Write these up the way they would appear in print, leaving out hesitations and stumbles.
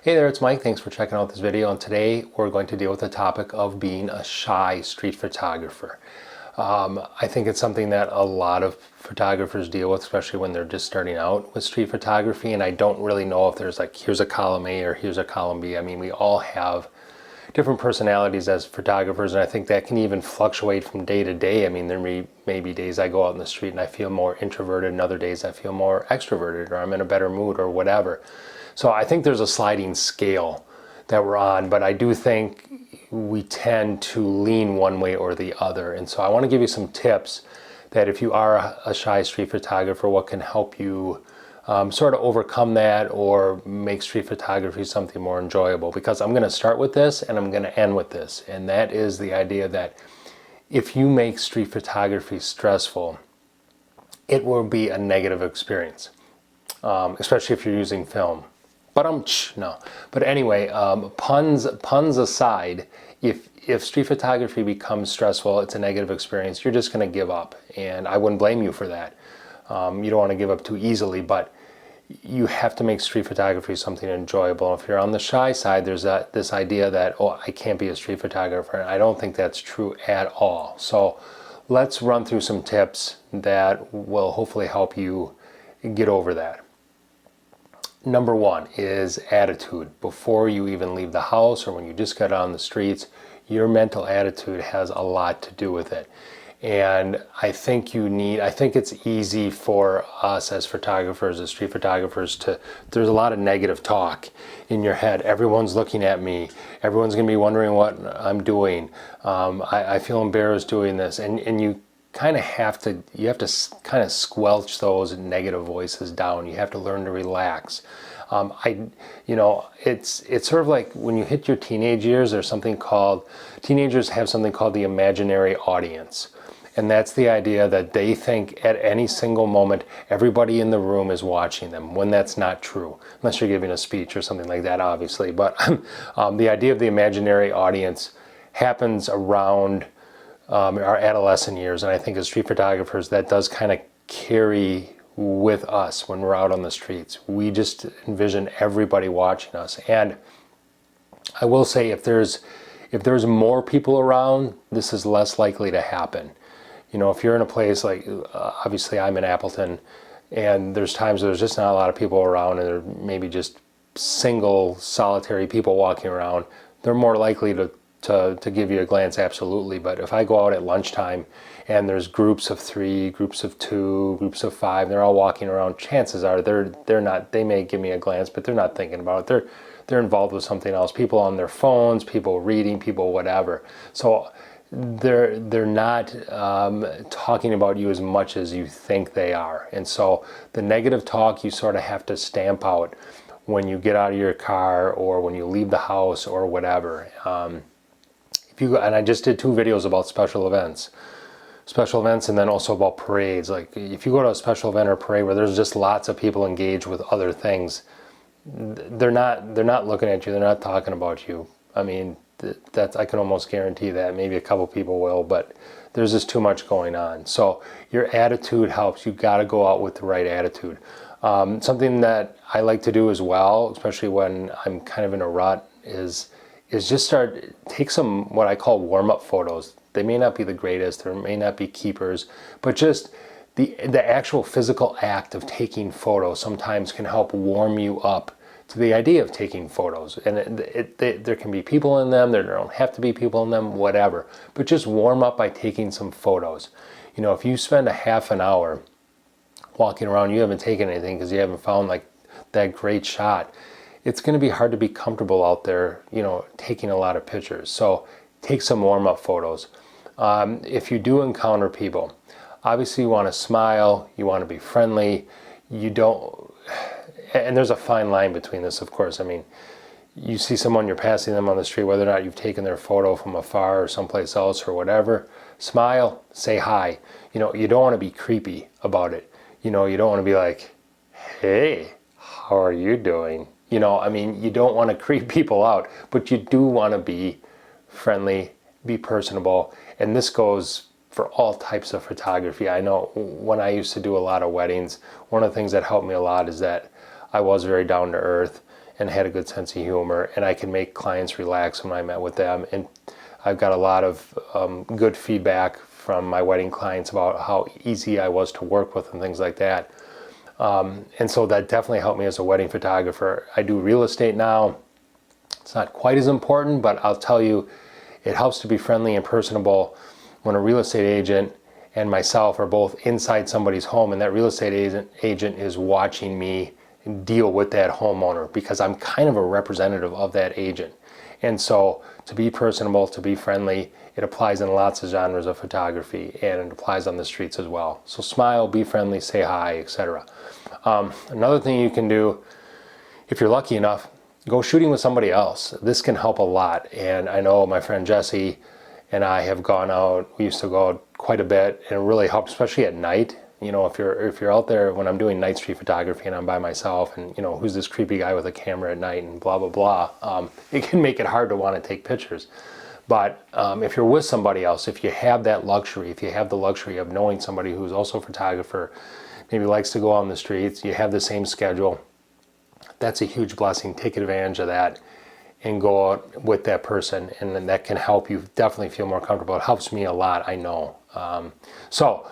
Hey there, it's Mike. Thanks for checking out this video. And today we're going to deal with the topic of being a shy street photographer. I think it's something that a lot of photographers deal with, especially when they're just starting out with street photography. And I don't really know if there's like, here's a column A or here's a column B. I mean, we all have different personalities as photographers, and I think that can even fluctuate from day to day. I mean, there may be days I go out in the street and I feel more introverted, and other days I feel more extroverted, or I'm in a better mood or whatever. So I think there's a sliding scale that we're on, but I do think we tend to lean one way or the other. And so I want to give you some tips that if you are a shy street photographer, what can help you sort of overcome that or make street photography something more enjoyable. Because I'm going to start with this and I'm going to end with this. And that is the idea that if you make street photography stressful, it will be a negative experience, especially if you're using film. But no. But anyway, puns aside, if street photography becomes stressful, it's a negative experience, you're just going to give up. And I wouldn't blame you for that. You don't want to give up too easily, but you have to make street photography something enjoyable. If you're on the shy side, there's this idea that, oh, I can't be a street photographer. And I don't think that's true at all. So let's run through some tips that will hopefully help you get over that. Number one is attitude. Before you even leave the house or when you just get on the streets, your mental attitude has a lot to do with it. And I think it's easy for us as photographers, as street photographers, there's a lot of negative talk in your head. Everyone's looking at me. Everyone's going to be wondering what I'm doing. I feel embarrassed doing this. And you have to kind of squelch those negative voices down. You have to learn to relax. It's sort of like when you hit your teenage years, teenagers have something called the imaginary audience. And that's the idea that they think at any single moment, everybody in the room is watching them, when that's not true, unless you're giving a speech or something like that, obviously. But the idea of the imaginary audience happens around our adolescent years. And I think as street photographers, that does kind of carry with us when we're out on the streets. We just envision everybody watching us. And I will say, if there's more people around, this is less likely to happen. You know, if you're in a place like, obviously I'm in Appleton, and there's times where there's just not a lot of people around, and there maybe just single, solitary people walking around, they're more likely to give you a glance, absolutely. But if I go out at lunchtime and there's groups of 3, groups of 2, groups of 5, they're all walking around, chances are they may give me a glance, but they're not thinking about it. They're involved with something else. People on their phones, people reading, people whatever. So they're not talking about you as much as you think they are. And so the negative talk you sort of have to stamp out when you get out of your car or when you leave the house or whatever. And I just did 2 videos about special events, and then also about parades. Like if you go to a special event or parade where there's just lots of people engaged with other things, they're not looking at you. They're not talking about you. I mean, I can almost guarantee that. Maybe a couple people will, but there's just too much going on. So your attitude helps. You got to go out with the right attitude. Something that I like to do as well, especially when I'm kind of in a rut, is just take some what I call warm-up photos. They may not be the greatest, there may not be keepers, but just the actual physical act of taking photos sometimes can help warm you up to the idea of taking photos. And there can be people in them, there don't have to be people in them, whatever. But just warm up by taking some photos. You know, if you spend a half an hour walking around, you haven't taken anything because you haven't found like that great shot, it's going to be hard to be comfortable out there, you know, taking a lot of pictures. So take some warm-up photos. If you do encounter people, obviously you want to smile, you want to be friendly, and there's a fine line between this, of course. I mean, you see someone, you're passing them on the street, whether or not you've taken their photo from afar or someplace else or whatever, smile, say hi. You know, you don't want to be creepy about it. You know, you don't want to be like, hey, how are you doing? You know, I mean, you don't want to creep people out, but you do want to be friendly, be personable. And this goes for all types of photography. I know when I used to do a lot of weddings, one of the things that helped me a lot is that I was very down to earth, and had a good sense of humor, and I could make clients relax when I met with them. And I've got a lot of good feedback from my wedding clients about how easy I was to work with and things like that. And so that definitely helped me as a wedding photographer. I do real estate now. It's not quite as important, but I'll tell you, it helps to be friendly and personable when a real estate agent and myself are both inside somebody's home and that real estate agent is watching me deal with that homeowner, because I'm kind of a representative of that agent. And so to be personable, to be friendly, it applies in lots of genres of photography, and it applies on the streets as well. So smile, be friendly, say hi, etc. Another thing you can do, if you're lucky enough, go shooting with somebody else. This can help a lot. And I know my friend Jesse and I have gone out. We used to go out quite a bit, and it really helped, especially at night. You know, if you're out there when I'm doing night street photography and I'm by myself, and you know, who's this creepy guy with a camera at night and blah blah blah, it can make it hard to want to take pictures. But if you're with somebody else, if you have that luxury, if you have the luxury of knowing somebody who's also a photographer, maybe likes to go out on the streets, you have the same schedule, that's a huge blessing. Take advantage of that and go out with that person, and then that can help you definitely feel more comfortable. It helps me a lot, I know. So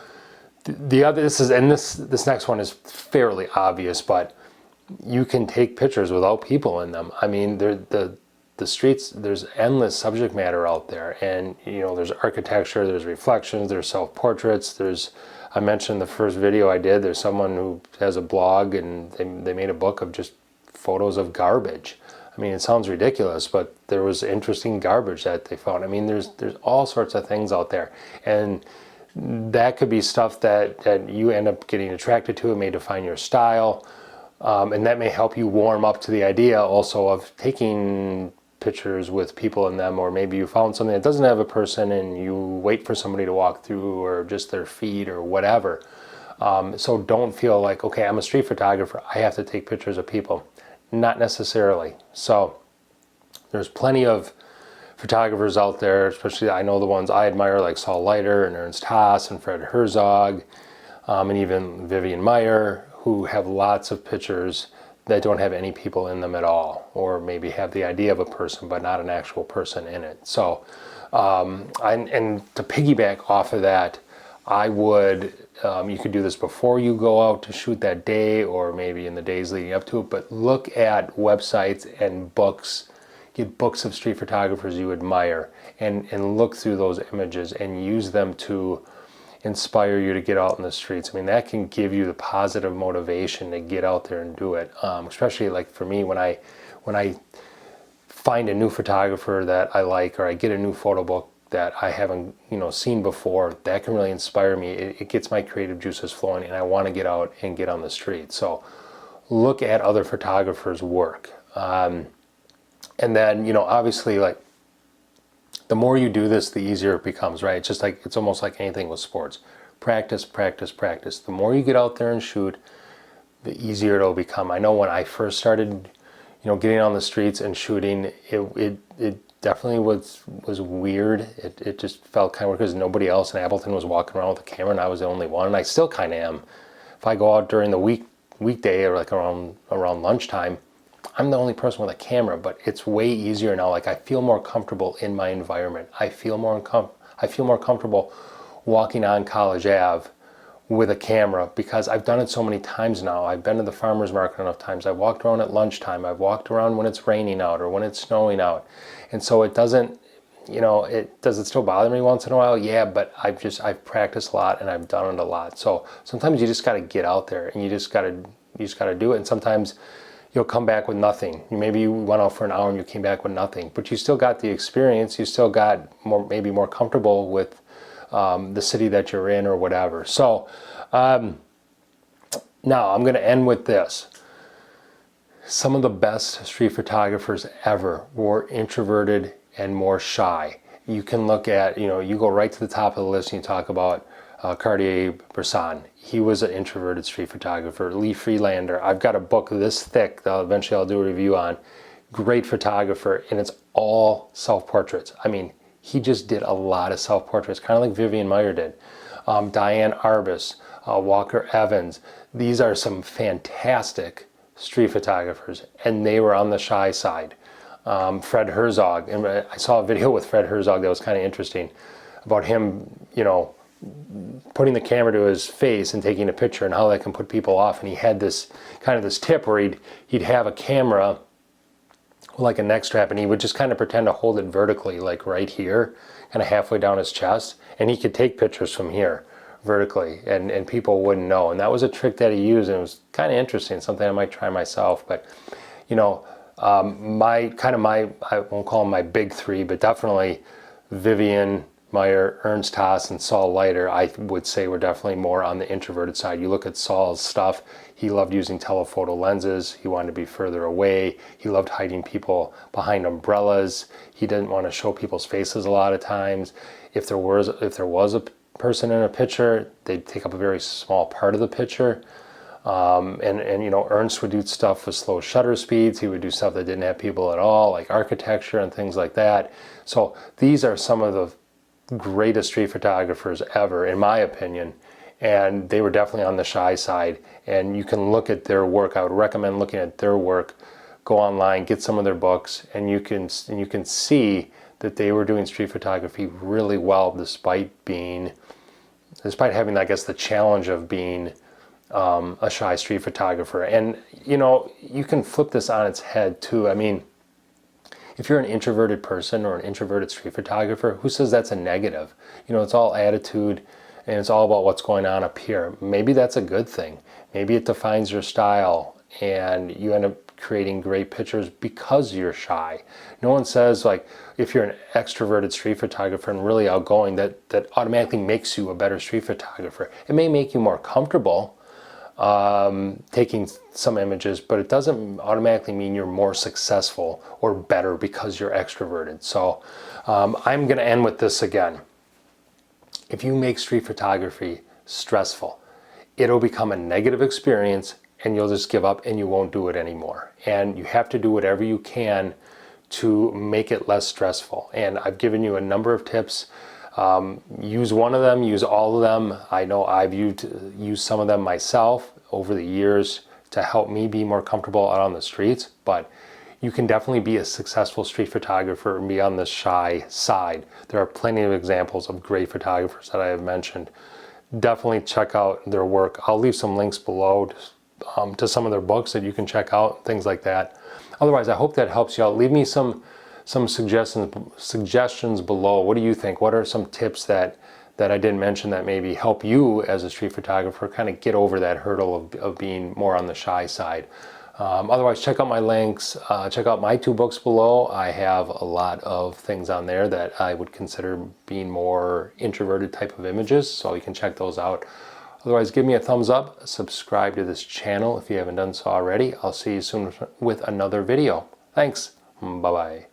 the other, this next one is fairly obvious, but you can take pictures without people in them. I mean, the streets, there's endless subject matter out there, and you know, there's architecture, there's reflections, there's self-portraits, I mentioned the first video I did, there's someone who has a blog and they made a book of just photos of garbage. I mean, it sounds ridiculous, but there was interesting garbage that they found. I mean, there's all sorts of things out there, and that could be stuff that you end up getting attracted to. It may define your style, and that may help you warm up to the idea also of taking pictures with people in them. Or maybe you found something that doesn't have a person and you wait for somebody to walk through, or just their feet or whatever. So don't feel like, okay, I'm a street photographer, I have to take pictures of people. Not necessarily. So there's plenty of photographers out there, especially I know the ones I admire, like Saul Leiter and Ernst Haas and Fred Herzog, and even Vivian Maier, who have lots of pictures that don't have any people in them at all, or maybe have the idea of a person but not an actual person in it. So and to piggyback off of that, I would, you could do this before you go out to shoot that day, or maybe in the days leading up to it, but look at websites and books, get books of street photographers you admire, and look through those images and use them to inspire you to get out in the streets. I mean, that can give you the positive motivation to get out there and do it. Especially like for me, when I find a new photographer that I like, or I get a new photo book that I haven't, seen before, that can really inspire me. It gets my creative juices flowing, and I want to get out and get on the street. So look at other photographers' work. And then, obviously, like, the more you do this, the easier it becomes, right? It's almost like anything with sports. Practice, practice, practice. The more you get out there and shoot, the easier it'll become. I know when I first started, getting on the streets and shooting, it definitely was weird. It just felt kind of weird because nobody else in Appleton was walking around with a camera, and I was the only one. And I still kind of am. If I go out during the weekday, or like around lunchtime, I'm the only person with a camera. But it's way easier now. Like, I feel more comfortable in my environment. I feel more comfortable walking on College Ave with a camera, because I've done it so many times now. I've been to the farmer's market enough times. I've walked around at lunchtime. I've walked around when it's raining out or when it's snowing out. And so it doesn't, does it still bother me once in a while? Yeah, but I've practiced a lot and I've done it a lot. So sometimes you just got to get out there, and you just got to do it. And sometimes you'll come back with nothing. Maybe you went out for an hour and you came back with nothing, but you still got the experience. You still got maybe more comfortable with the city that you're in or whatever. So now I'm going to end with this. Some of the best street photographers ever were introverted and more shy. You can look at, you go right to the top of the list and you talk about Cartier-Bresson. He was an introverted street photographer. Lee Freelander. I've got a book this thick that eventually I'll do a review on. Great photographer, and it's all self-portraits. I mean, he just did a lot of self-portraits, kind of like Vivian Maier did. Diane Arbus, Walker Evans. These are some fantastic street photographers, and they were on the shy side. Fred Herzog, and I saw a video with Fred Herzog that was kind of interesting about him, you know, putting the camera to his face and taking a picture and how that can put people off. And he had this kind of this tip where he'd have a camera like a neck strap, and he would just kind of pretend to hold it vertically, like right here, kind of halfway down his chest, and he could take pictures from here vertically, and people wouldn't know. And that was a trick that he used, and it was kind of interesting, something I might try myself. But you know, I won't call them my big three, but definitely Vivian Maier, Ernst Haas, and Saul Leiter, I would say, were definitely more on the introverted side. You look at Saul's stuff, he loved using telephoto lenses, he wanted to be further away, he loved hiding people behind umbrellas, he didn't want to show people's faces a lot of times. If there was a person in a picture, they'd take up a very small part of the picture. And you know, Ernst would do stuff with slow shutter speeds. He would do stuff that didn't have people at all, like architecture and things like that. So these are some of the greatest street photographers ever, in my opinion, and they were definitely on the shy side. And you can look at their work. I would recommend looking at their work. Go online, get some of their books, and you can see that they were doing street photography really well, despite having, I guess, the challenge of being a shy street photographer. And you know, you can flip this on its head too. I mean, if you're an introverted person or an introverted street photographer, who says that's a negative? You know, it's all attitude, and it's all about what's going on up here. Maybe that's a good thing. Maybe it defines your style, and you end up creating great pictures because you're shy. No one says, like, if you're an extroverted street photographer and really outgoing, that automatically makes you a better street photographer. It may make you more comfortable taking some images, but it doesn't automatically mean you're more successful or better because you're extroverted. So I'm going to end with this again. If you make street photography stressful, it'll become a negative experience, and you'll just give up and you won't do it anymore. And you have to do whatever you can to make it less stressful. And I've given you a number of tips. Use one of them, use all of them. I know I've used some of them myself over the years to help me be more comfortable out on the streets, but you can definitely be a successful street photographer and be on the shy side. There are plenty of examples of great photographers that I have mentioned. Definitely check out their work. I'll leave some links below to some of their books that you can check out, things like that. Otherwise, I hope that helps you out. Leave me some suggestions below. What do you think? What are some tips that I didn't mention that maybe help you as a street photographer kind of get over that hurdle of being more on the shy side? Otherwise, check out my links. Check out my 2 books below. I have a lot of things on there that I would consider being more introverted type of images, so you can check those out. Otherwise, give me a thumbs up, subscribe to this channel if you haven't done so already. I'll see you soon with another video. Thanks. Bye-bye.